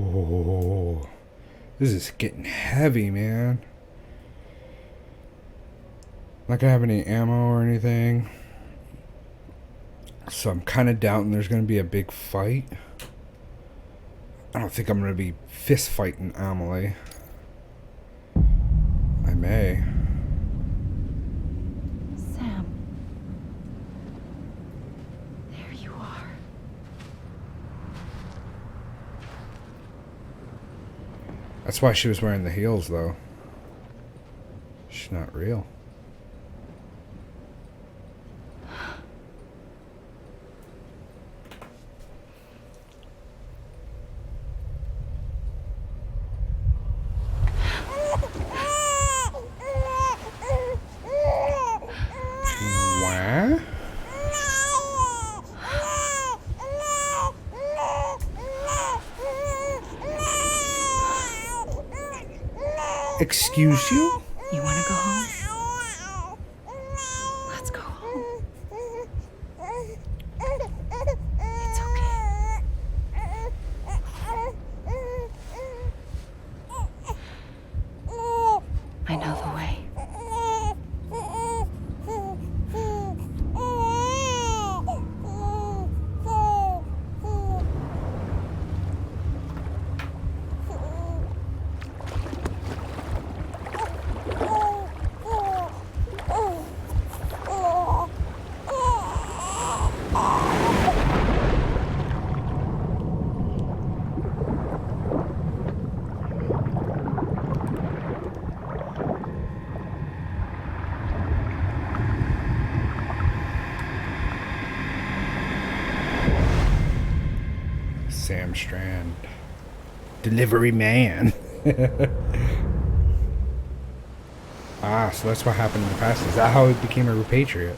Oh, this is getting heavy, man. Not gonna have any ammo or anything. So I'm kind of doubting there's gonna be a big fight. I don't think I'm gonna be fist fighting Amelie. I may. Sam. There you are. That's why she was wearing the heels, though. She's not real. What? Excuse you? You want to go home? Let's go home. It's okay. I know the way. Sam Strand. Delivery man. Ah, so that's what happened in the past. Is that how he became a repatriate?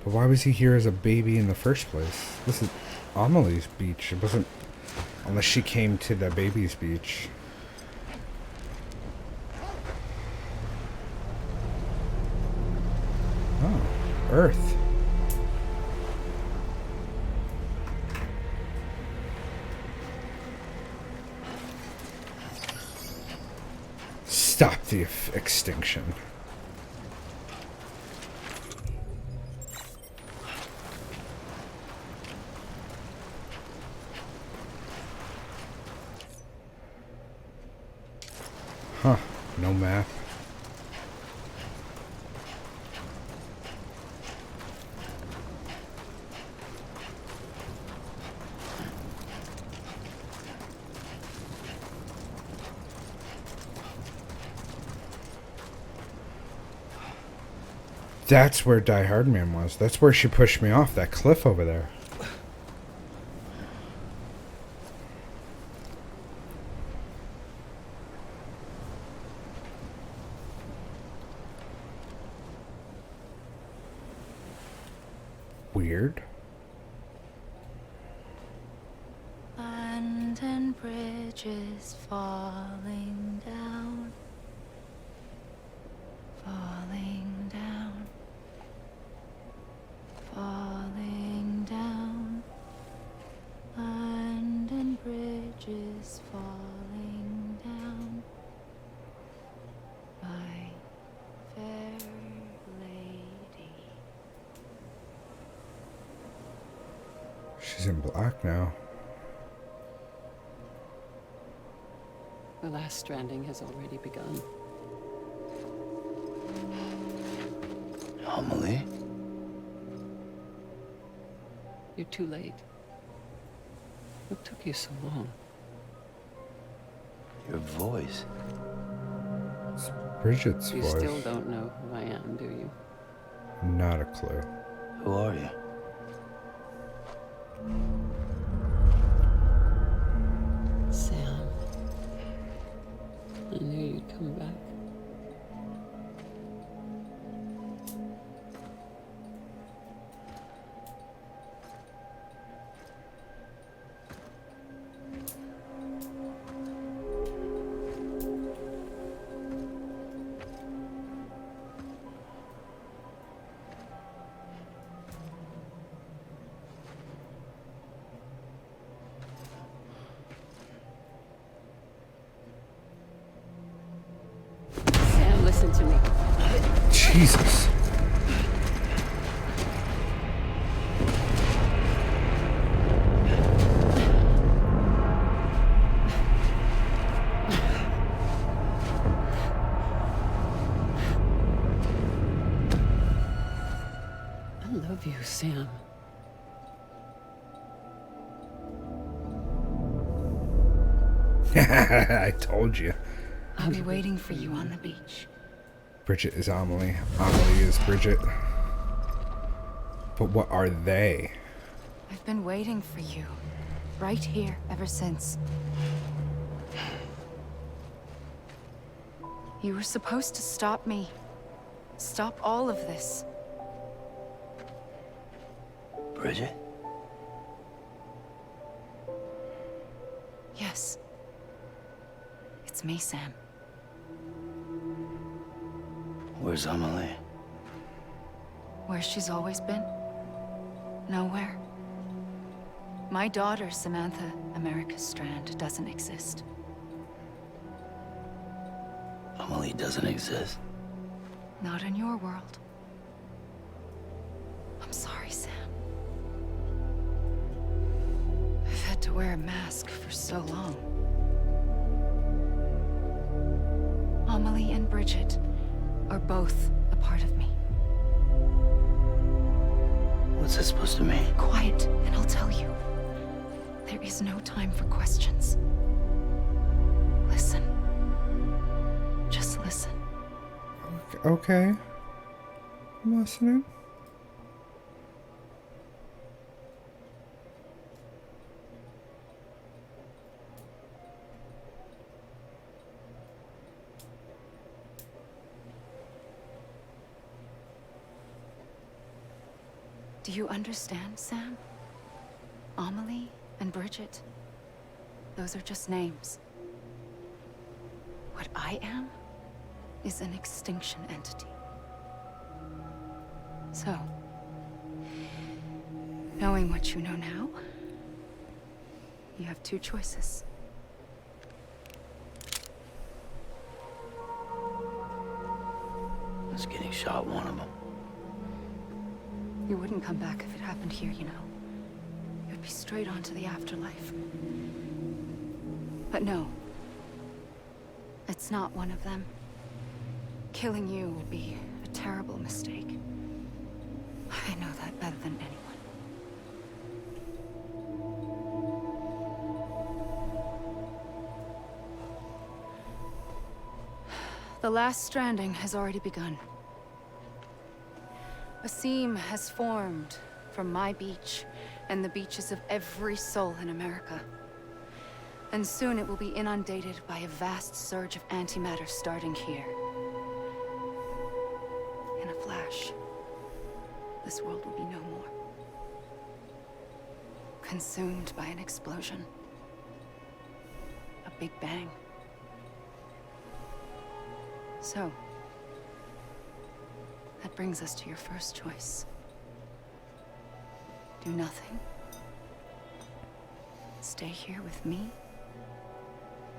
But why was he here as a baby in the first place? This is Amelie's beach. It wasn't... Unless she came to the baby's beach. Oh, Earth. Stop the extinction. Huh, no map. That's where Die Hard Man was. That's where she pushed me off that cliff over there. Weird. London Bridge is falling down. Falling down. Falling down. London Bridge is falling down. My fair lady. She's in black now. The last stranding has already begun. Amelie? You're too late. What took you so long? Your voice. It's Bridget's You voice. still don't know who I am, do you? Not a clue. Who are you? Sam. I knew you'd come back. Jesus. I love you, Sam. I told you. I'll be waiting for you on the beach. Bridget is Amelie. Amelie is Bridget. But what are they? I've been waiting for you. Right here, ever since. You were supposed to stop me. Stop all of this. Bridget? Yes. It's me, Sam. Where's Amelie? Where she's always been. Nowhere. My daughter, Samantha America Strand, doesn't exist. Amelie doesn't exist. Not in your world. I'm sorry, Sam. I've had to wear a mask for so long. Amelie and Bridget are both a part of me. What's that supposed to mean? Quiet, and I'll tell you. There is no time for questions. Listen. Just listen. Okay. I'm listening. Do you understand, Sam? Amelie and Bridget, those are just names. What I am is an extinction entity. So, knowing what you know now, you have two choices. Is getting shot one of them? You wouldn't come back if it happened here, you know. You'd be straight on to the afterlife. But no. It's not one of them. Killing you would be a terrible mistake. I know that better than anyone. The last stranding has already begun. A seam has formed from my beach and the beaches of every soul in America. And soon it will be inundated by a vast surge of antimatter starting here. In a flash, this world will be no more. Consumed by an explosion. A big bang. So, that brings us to your first choice. Do nothing. Stay here with me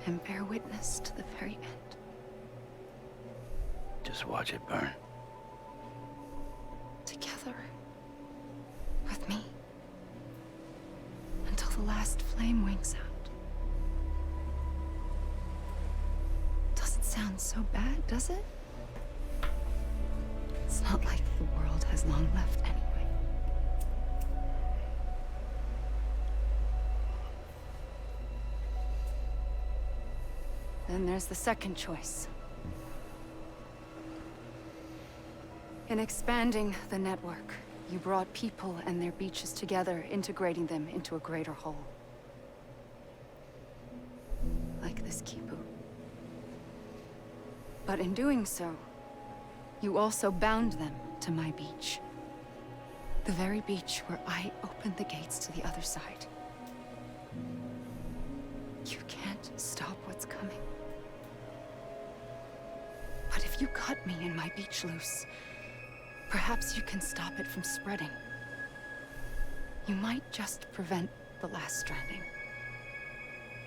and bear witness to the very end. Just watch it burn. Together. With me. Until the last flame winks out. Doesn't sound so bad, does it? It's not like the world has long left anyway. Then there's the second choice. In expanding the network, you brought people and their beaches together, integrating them into a greater whole. Like this Kipu. But in doing so, you also bound them to my beach. The very beach where I opened the gates to the other side. You can't stop what's coming. But if you cut me and my beach loose, perhaps you can stop it from spreading. You might just prevent the last stranding.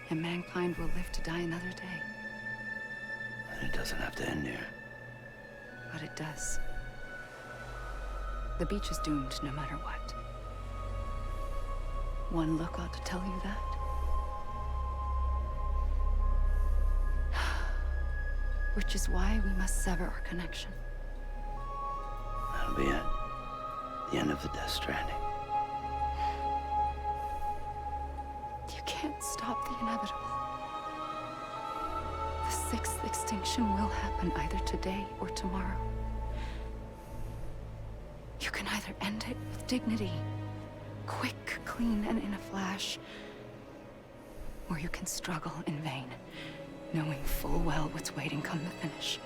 And mankind will live to die another day. And it doesn't have to end here. But it does. The beach is doomed no matter what. One look ought to tell you that. Which is why we must sever our connection. That'll be it. The end of the Death Stranding. You can't stop the inevitable. The sixth extinction will happen either today or tomorrow. You can either end it with dignity, quick, clean, and in a flash, or you can struggle in vain, knowing full well what's waiting come the finish.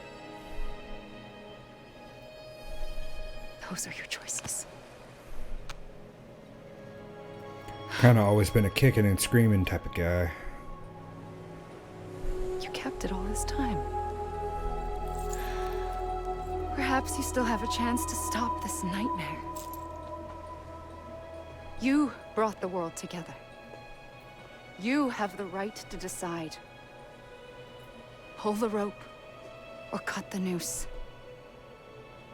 Those are your choices. Kinda always been a kicking and screaming type of guy. You kept it all this time. Perhaps you still have a chance to stop this nightmare. You brought the world together. You have the right to decide. Pull the rope or cut the noose.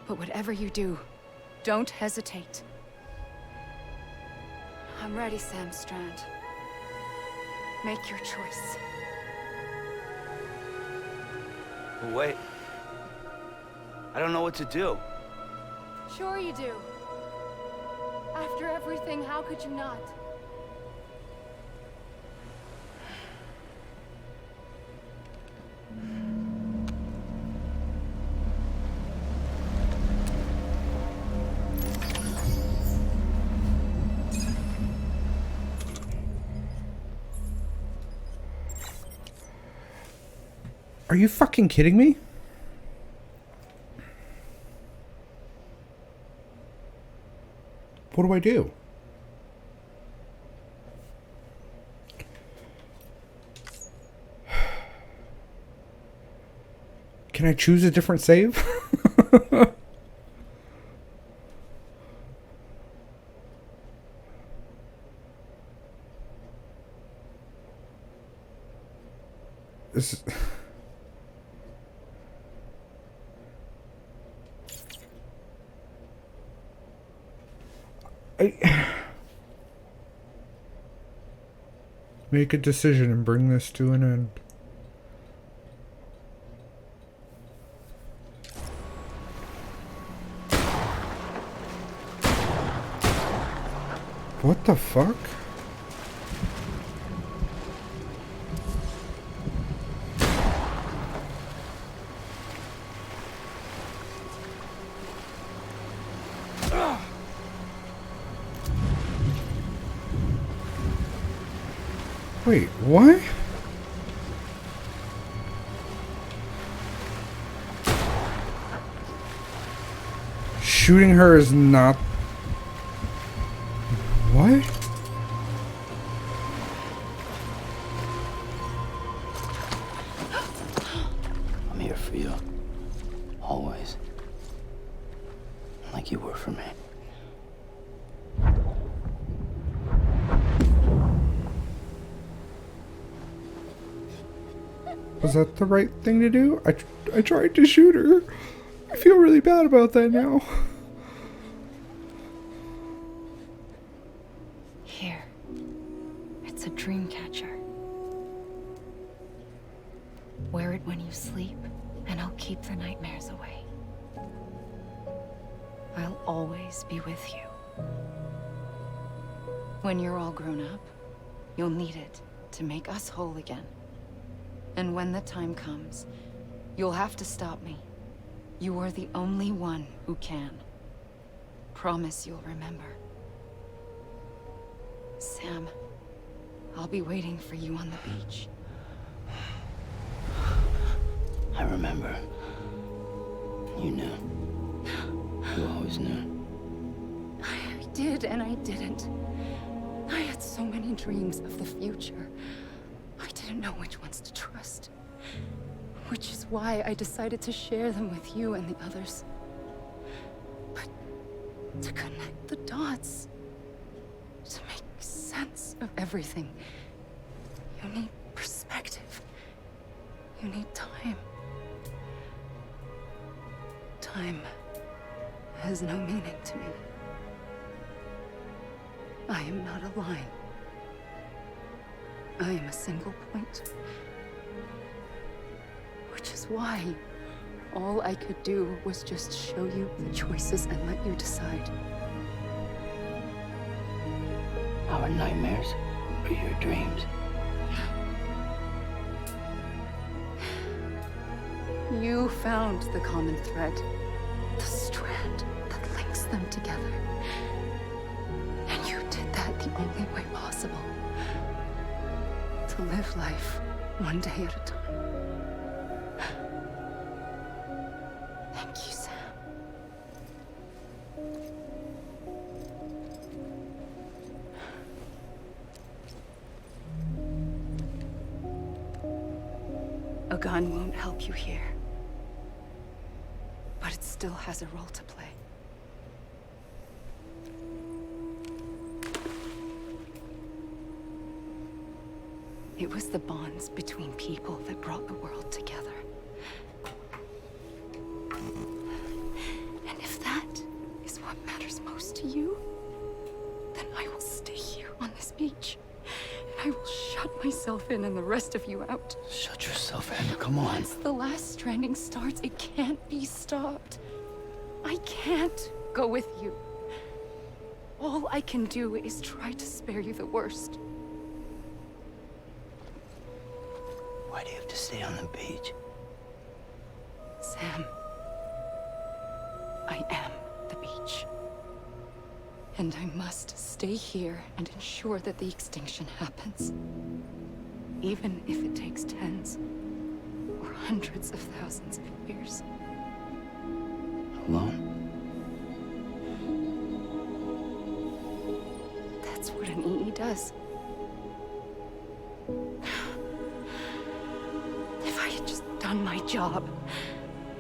But whatever you do, don't hesitate. I'm ready, Sam Strand. Make your choice. Wait. I don't know what to do. Sure you do. After everything, how could you not? Are you fucking kidding me? What do I do? Can I choose a different save? This is... Make a decision and bring this to an end. What the fuck? Wait, what? Shooting her is not... What? I'm here for you. Always. Like you were for me. Was that the right thing to do? I tried to shoot her. I feel really bad about that now. Here. It's a dream catcher. Wear it when you sleep, and I'll keep the nightmares away. I'll always be with you. When you're all grown up, you'll need it to make us whole again. And when the time comes, you'll have to stop me. You are the only one who can. Promise you'll remember. Sam, I'll be waiting for you on the beach. I remember. You knew. You always knew. I did and I didn't. I had so many dreams of the future. I didn't know which ones to trust. Which is why I decided to share them with you and the others. But to connect the dots, to make sense of everything, you need perspective. You need time. Time has no meaning to me. I am not a line. I am a single point. Which is why all I could do was just show you the choices and let you decide. Our nightmares are your dreams. You found the common thread, the strand that links them together. And you did that the only way possible. To live life one day at a time. Thank you, Sam. A gun won't help you here. But it still has a role to play. It was the bonds between people that brought the world together. And if that is what matters most to you, then I will stay here on this beach. And I will shut myself in and the rest of you out. Shut yourself in. Come on. Once the last stranding starts, it can't be stopped. I can't go with you. All I can do is try to spare you the worst. Why do you have to stay on the beach? Sam, I am the beach. And I must stay here and ensure that the extinction happens. Even if it takes tens or hundreds of thousands of years. Alone? That's what an EE does. If I had just done my job,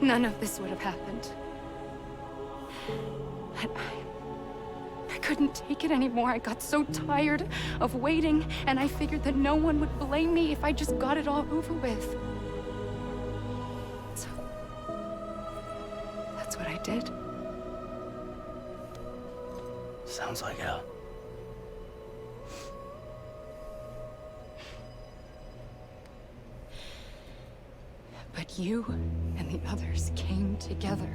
none of this would have happened. But I couldn't take it anymore. I got so tired of waiting, and I figured that no one would blame me if I just got it all over with. So, that's what I did. Sounds like hell. But you and the others came together,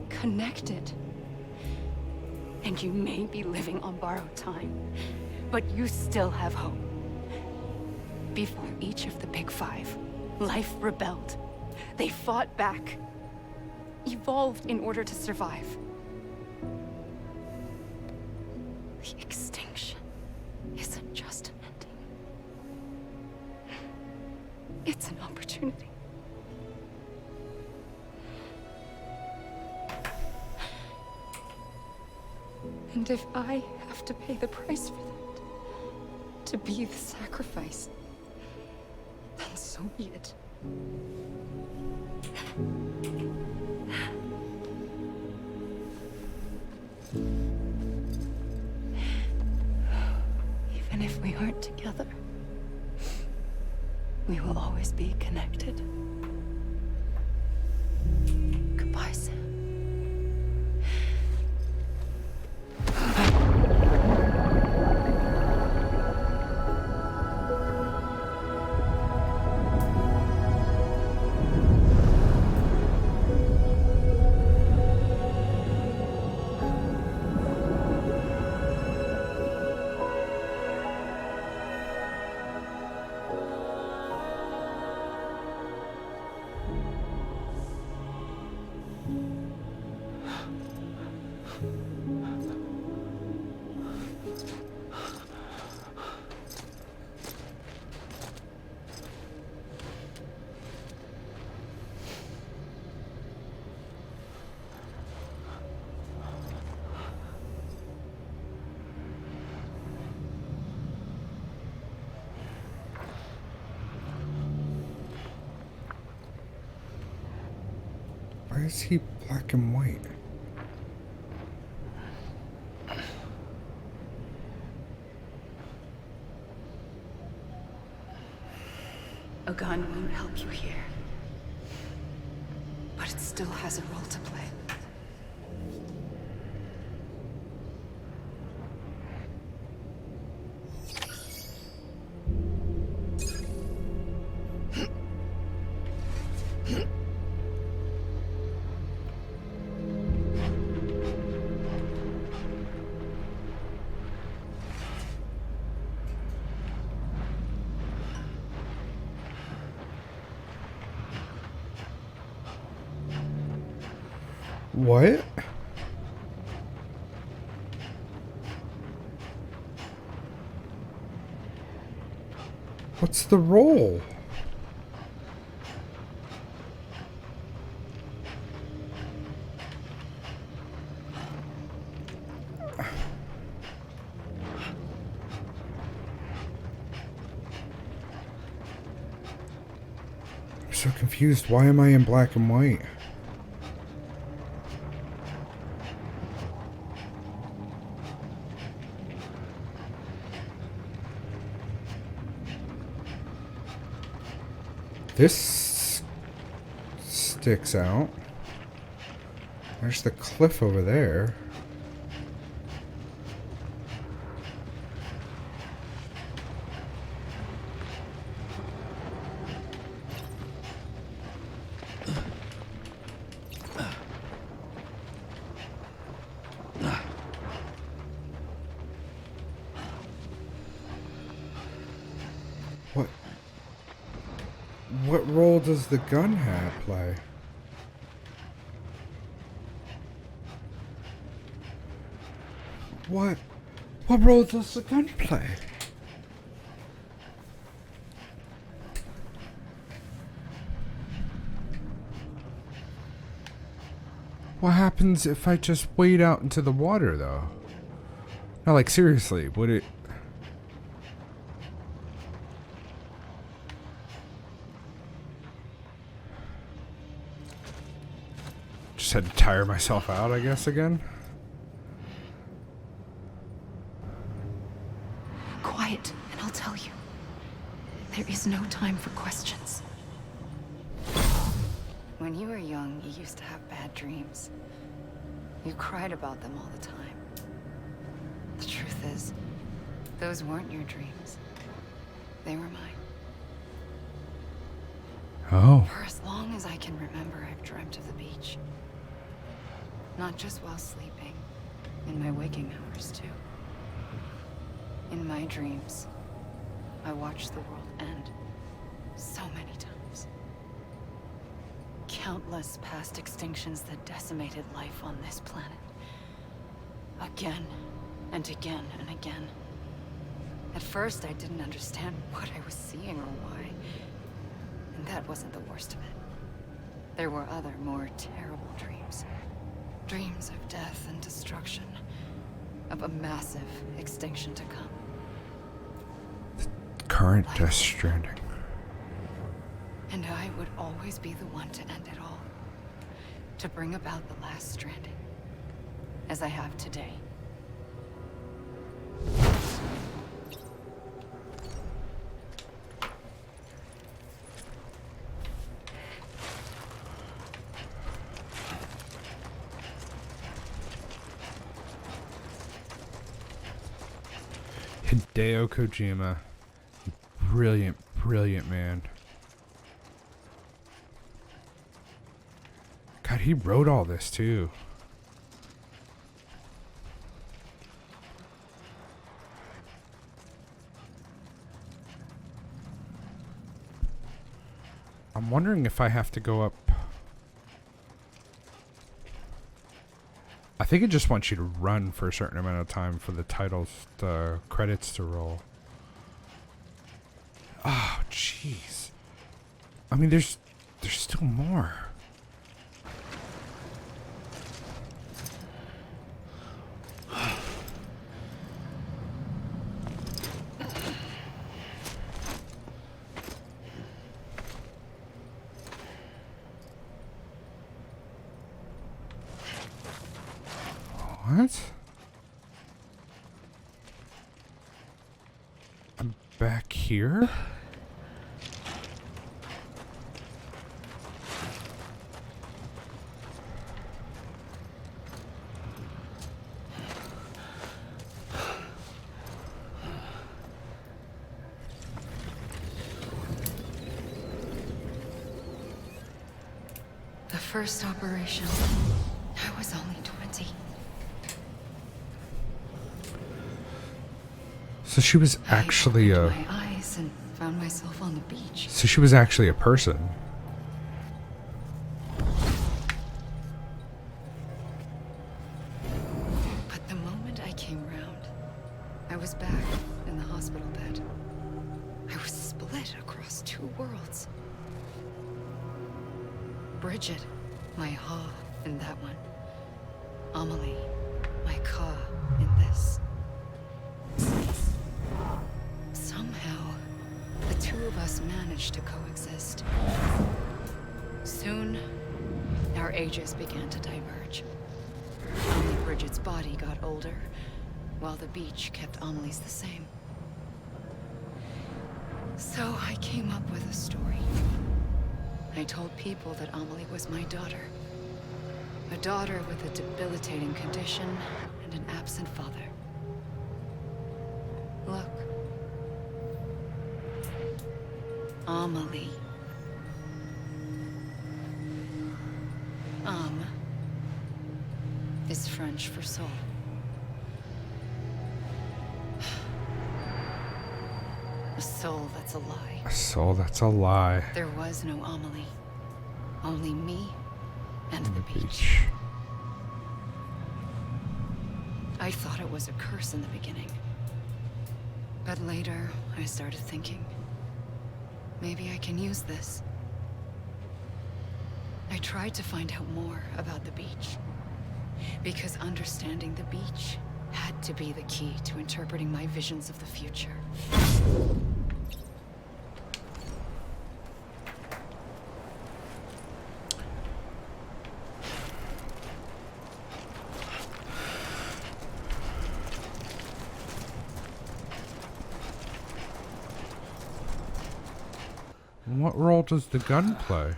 connected. And you may be living on borrowed time, but you still have hope. Before each of the Big Five, life rebelled. They fought back, evolved in order to survive. The extinction isn't just an ending. It's an opportunity. And if I have to pay the price for that, to be the sacrifice, then so be it. Even if we aren't together, we will always be connected. Goodbye, Sam. Why is he black and white? A gun won't help you here. But it still has a role to play. What? What's the roll? I'm so confused. Why am I in black and white? This sticks out. There's the cliff over there. What role does the gun hat play? What role does the gun play? What happens if I just wade out into the water, though? No, like, seriously, would it... Just had to tire myself out, I guess, again? Quiet, and I'll tell you. There is no time for questions. When you were young, you used to have bad dreams. You cried about them all the time. The truth is, those weren't your dreams. They were mine. Oh. For as long as I can remember, I've dreamt of the beach. Not just while sleeping, in my waking hours too. In my dreams, I watched the world end so many times. Countless past extinctions that decimated life on this planet. Again and again and again. At first, I didn't understand what I was seeing or why. And that wasn't the worst of it. There were other, more terrible dreams. Dreams of death and destruction. Of a massive extinction to come. Current Death Stranding. And I would always be the one to end it all. To bring about the last stranding. As I have today. Hideo Kojima. Brilliant, brilliant man. God, he wrote all this too. I'm wondering if I have to go up. I think it just wants you to run for a certain amount of time for the titles, the credits to roll. Oh, jeez. I mean, there's still more. What? I'm back here? The first operation, I was only 20. So she was actually I a... opened my eyes and found myself on the beach. So she was actually a person. in the hospital bed. I was split across two worlds. Bridget, my Ha in that one. Amelie, my Ka in this. Somehow, the two of us managed to coexist. Soon, our ages began to diverge. Only Bridget's body got older, while the beach kept Amelie's the same. So I came up with a story. I told people that Amelie was my daughter. A daughter with a debilitating condition and an absent father. Look. Amelie. Is French for soul. A soul that's a lie. A soul that's a lie. There was no Amelie. Only me and the beach. Beach. I thought it was a curse in the beginning. But later, I started thinking, maybe I can use this. I tried to find out more about the beach. Because understanding the beach had to be the key to interpreting my visions of the future. What role does the gun play?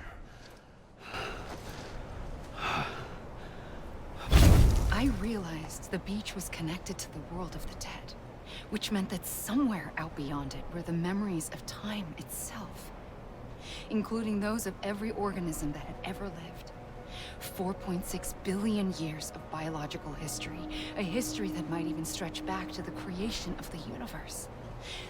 I realized the beach was connected to the world of the dead, which meant that somewhere out beyond it were the memories of time itself, including those of every organism that had ever lived. 4.6 billion years of biological history, a history that might even stretch back to the creation of the universe.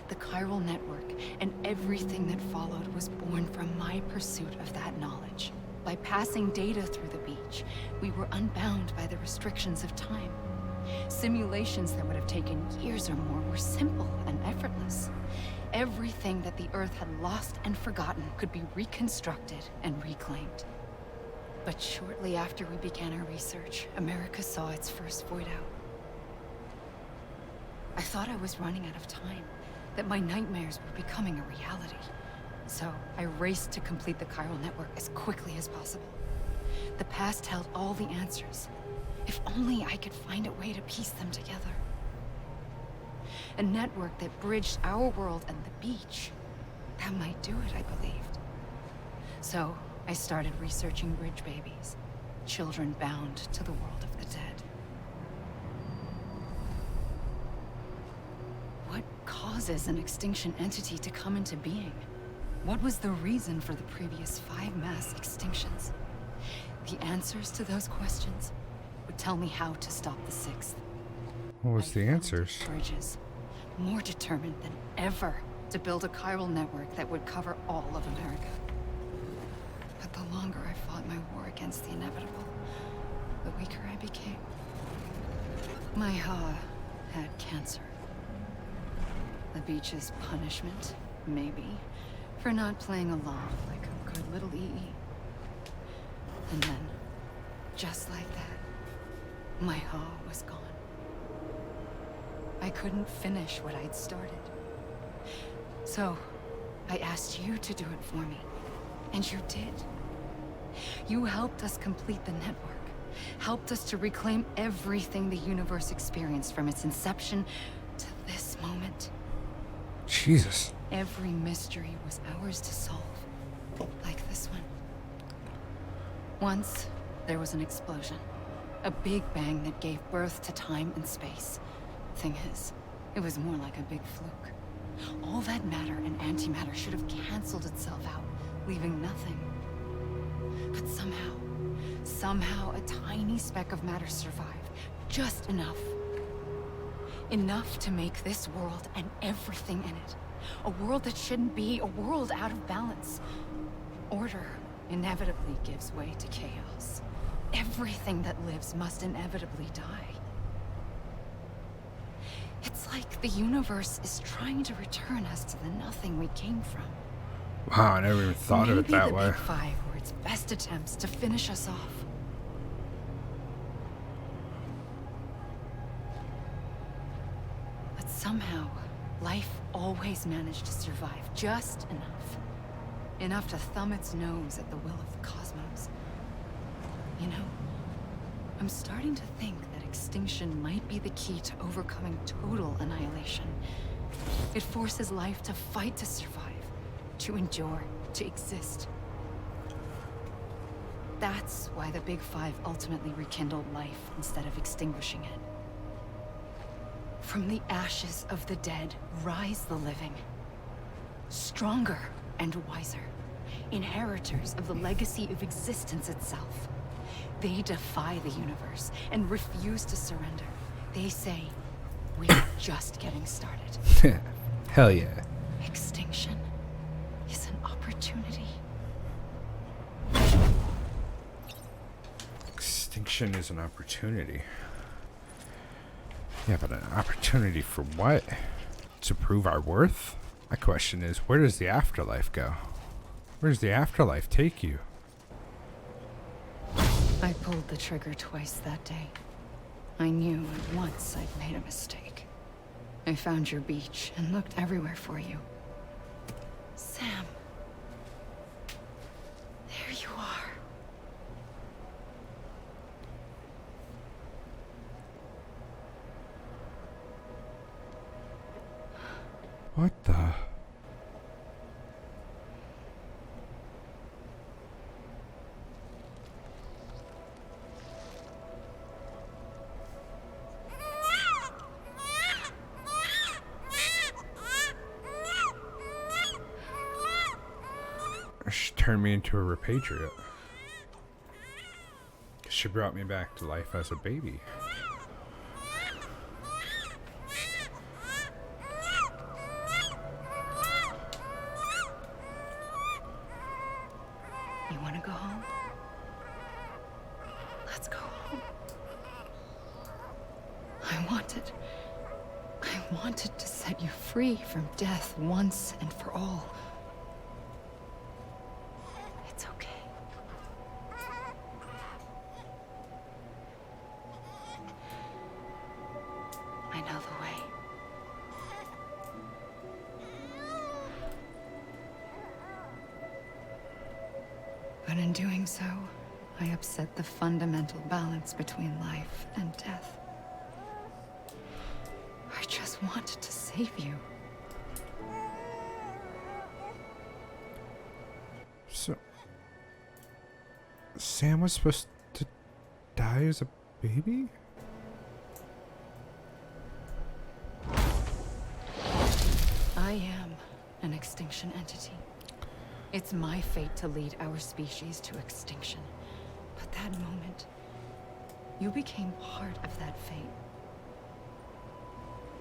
The chiral network and everything that followed was born from my pursuit of that knowledge. By passing data through the beach, we were unbound by the restrictions of time. Simulations that would have taken years or more were simple and effortless. Everything that the Earth had lost and forgotten could be reconstructed and reclaimed. But shortly after we began our research, America saw its first void out. I thought I was running out of time, that my nightmares were becoming a reality. So I raced to complete the chiral network as quickly as possible. The past held all the answers. If only I could find a way to piece them together. A network that bridged our world and the beach. That might do it, I believed. So I started researching bridge babies, children bound to the world of the dead. What causes an extinction entity to come into being? What was the reason for the previous 5 mass extinctions? The answers to those questions would tell me how to stop the 6th. What was the answers? Bridges, more determined than ever to build a chiral network that would cover all of America. But the longer I fought my war against the inevitable, the weaker I became. My Ha had cancer. The beach's punishment, maybe, for not playing along like a good little EE. And then, just like that, my Ha was gone. I couldn't finish what I'd started. So, I asked you to do it for me. And you did. You helped us complete the network. Helped us to reclaim everything the universe experienced from its inception to this moment. Jesus. Every mystery was ours to solve. Like this one. Once, there was an explosion. A big bang that gave birth to time and space. Thing is, it was more like a big fluke. All that matter and antimatter should have canceled itself out, leaving nothing. But somehow a tiny speck of matter survived. Just enough. Enough to make this world and everything in it. A world that shouldn't be, a world out of balance. Order inevitably gives way to chaos. Everything that lives must inevitably die. It's like the universe is trying to return us to the nothing we came from. Wow, I never even thought of it that Maybe way. the Big Five were its best attempts to finish us off. But somehow, life always managed to survive just enough. Enough to thumb its nose at the will of the cosmos. You know, I'm starting to think that extinction might be the key to overcoming total annihilation. It forces life to fight to survive, to endure, to exist. That's why the Big Five ultimately rekindled life instead of extinguishing it. From the ashes of the dead rise the living. Stronger and wiser. Inheritors of the legacy of existence itself. They defy the universe and refuse to surrender. They say, we're just getting started. Hell yeah. Extinction is an opportunity. Extinction is an opportunity. Yeah, but an opportunity for what? To prove our worth? My question is, where does the afterlife go? Where does the afterlife take you? I pulled the trigger twice that day. I knew at once I'd made a mistake. I found your beach and looked everywhere for you. Sam. There you are. What the? She turned me into a repatriate. She brought me back to life as a baby. You want to go home? Let's go home. I wanted to set you free from death once and for all. It's okay. I know the way. But in doing so, I upset the fundamental balance between life and death. I just wanted to save you. So, Sam was supposed to die as a baby? I am an extinction entity. It's my fate to lead our species to extinction. But that moment, you became part of that fate.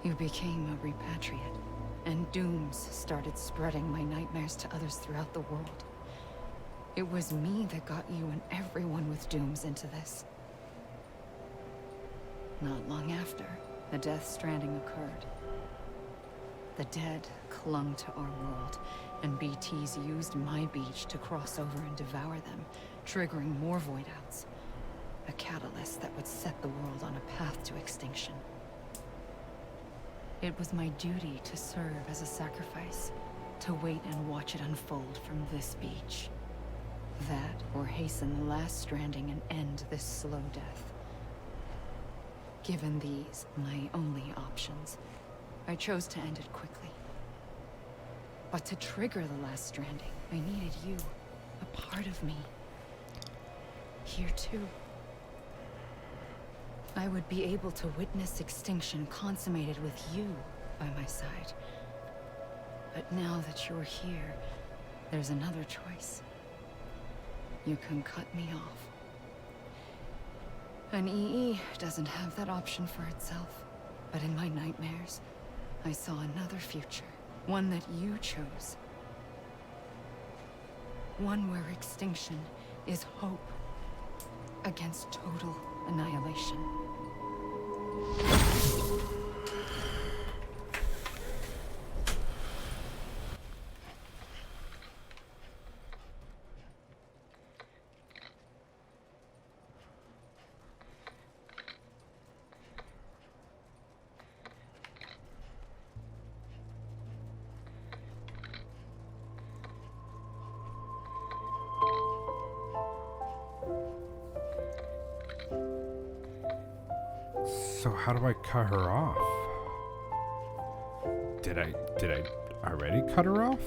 You became a repatriate, and dooms started spreading my nightmares to others throughout the world. It was me that got you and everyone with dooms into this. Not long after, the Death Stranding occurred. The dead clung to our world, and BTs used my beach to cross over and devour them, triggering more void outs. A catalyst that would set the world on a path to extinction. It was my duty to serve as a sacrifice, to wait and watch it unfold from this beach. That, or hasten the last stranding and end this slow death. Given these, my only options, I chose to end it quickly. But to trigger the last stranding, I needed you, a part of me. Here too. I would be able to witness extinction consummated with you by my side. But now that you're here, there's another choice. You can cut me off. An EE doesn't have that option for itself. But in my nightmares, I saw another future. One that you chose. One where extinction is hope against total annihilation. So how do I cut her off? Did I already cut her off?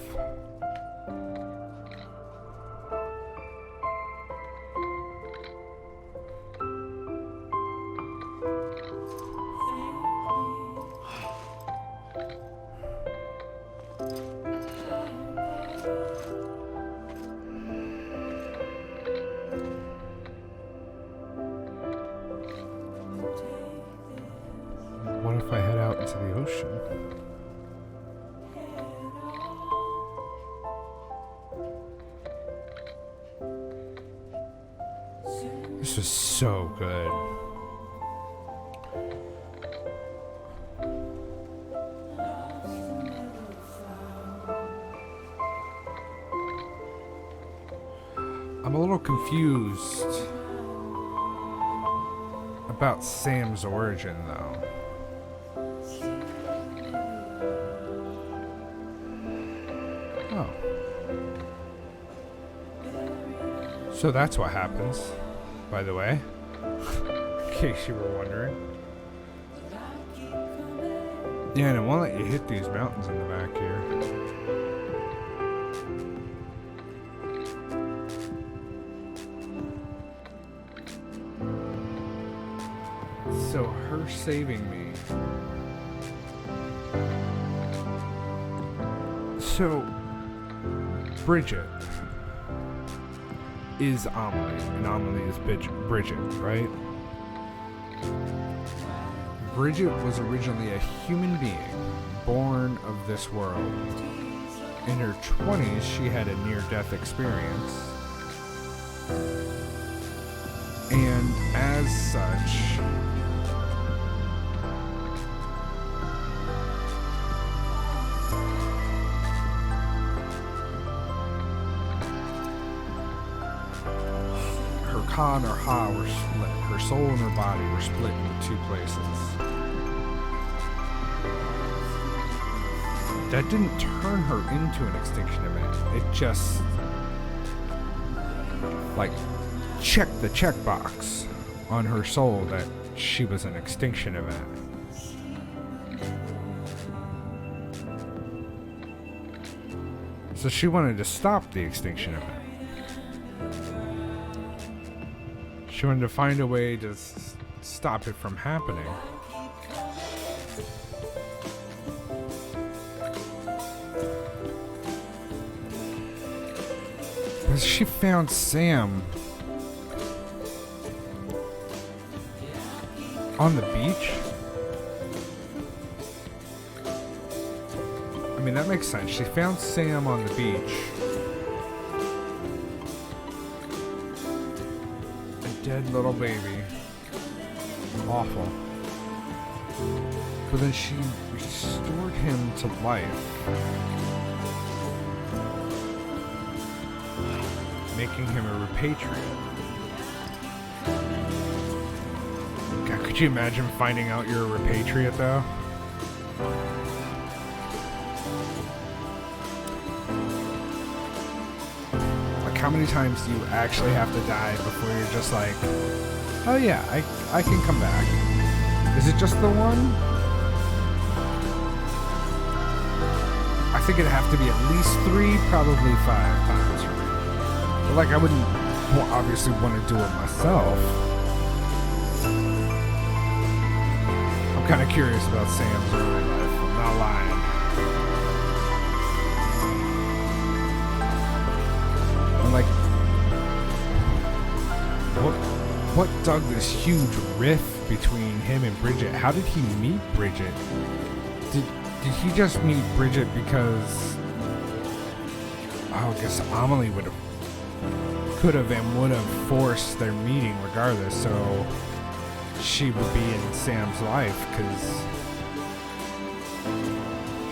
What if I head out into the ocean? This is so good. I'm a little confused about Sam's origin, though. Oh. So that's what happens, by the way. In case you were wondering. Yeah, and it won't let you hit these mountains in the back here. So her saving me. So Bridget is Amelie, and Amelie is Bridget, right? Bridget was originally a human being, born of this world. In her 20s, she had a near-death experience. And as such, her Ka and her Ha were split. Her soul and her body were split into two places. That didn't turn her into an extinction event. It just, like, checked the checkbox on her soul that she was an extinction event. So she wanted to stop the extinction event. She wanted to find a way to stop it from happening. But she found Sam on the beach. I mean, that makes sense. She found Sam on the beach. Dead little baby. Awful. But then she restored him to life, making him a repatriate. God, could you imagine finding out you're a repatriate, though? How many times do you actually have to die before you're just like, oh yeah, I can come back? Is it just the one? I think it'd have to be at least 3, probably 5 times for me. But like, I wouldn't obviously want to do it myself. I'm kind of curious about Sam's early life, I'm not lying. Like, what dug this huge rift between him and Bridget? How did he meet Bridget? Did he just meet Bridget because, I guess Amelie could have and would have forced their meeting regardless, so she would be in Sam's life because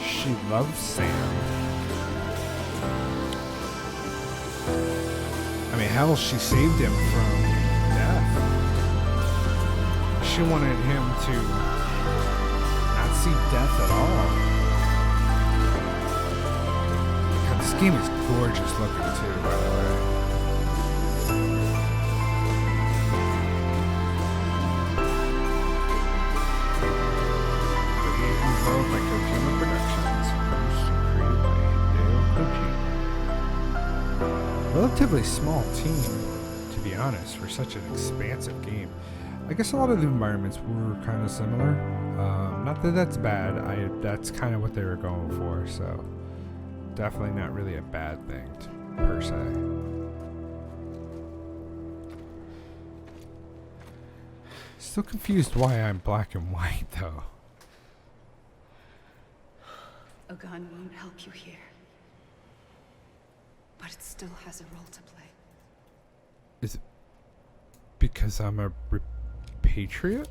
she loves Sam. I mean, hell, she saved him from death. She wanted him to not see death at all. God, this game is gorgeous looking too, by the way. relatively small team, to be honest, for such an expansive game. I guess a lot of the environments were kind of similar. Not that that's bad. That's kind of what they were going for, so definitely not really a bad thing per se. Still confused why I'm black and white, though. A gun won't help you here. But it still has a role to play. Is it because I'm a patriot?